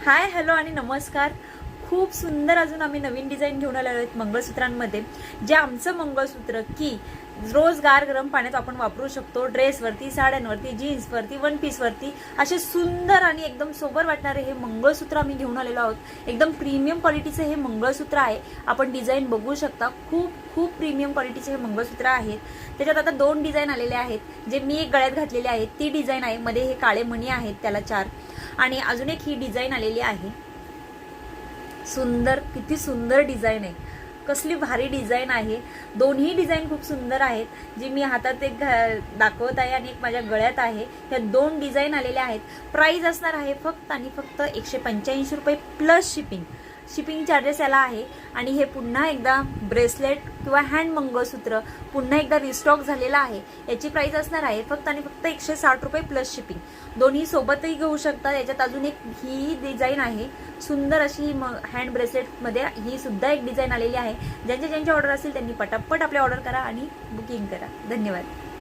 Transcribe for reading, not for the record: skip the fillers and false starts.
Hi hello आणि नमस्कार. खूप सुंदर अजून आम्ही नवीन डिझाईन घेऊन आलेलो आहेत मंगळसूत्रांमध्ये. जे आमचं मंगळसूत्र की रोज गार गरम पाण्यात आपण वापरू शकतो, ड्रेसवरती, साड्यांवरती, जीन्सवरती, वन पीसवरती असे सुंदर आणि एकदम सोबर वाटणारे हे मंगळसूत्र आम्ही घेऊन आलेलो आहोत. एकदम प्रीमियम क्वालिटीचे हे मंगळसूत्र आहे. आपण डिझाईन बघू शकता. खूप खूप प्रीमियम क्वालिटीचे हे मंगळसूत्र आहेत. त्याच्यात आता 2 डिझाईन आलेले आहेत. जे मी एक गळ्यात घातलेले आहेत ती डिझाईन आहे. मध्ये हे काळे मणी आहेत, त्याला 4. आणि अजून एक ही डिझाईन आलेली आहे. सुंदर, किती सुंदर डिझाईन आहे. कसली भारी डिझाईन आहे. दोन्ही डिझाईन खूप सुंदर आहेत. जी मी हातात एक दाखवत आहे आणि एक माझ्या गळ्यात आहे. ह्या 2 डिझाईन आलेल्या आहेत. प्राइस असणार आहे फक्त आणि फक्त 185 रुपये प्लस शिपिंग. शिपिंग चार्जेस याला आहे. आणि हे पुन्हा एकदा ब्रेसलेट किंवा हँड मंगळसूत्र पुन्हा एकदा रिस्टॉक झालेला आहे. याची प्राइस असणार आहे फक्त आणि फक्त 160 रुपये प्लस शिपिंग. दोन्ही सोबतही घेऊ शकता. याच्यात अजून एक ही डिझाईन आहे सुंदर अशी हँड ब्रेसलेटमध्ये. ही सुद्धा एक डिझाईन आलेली आहे. ज्यांची ऑर्डर असेल त्यांनी पटापट आपली ऑर्डर करा आणि बुकिंग करा. धन्यवाद.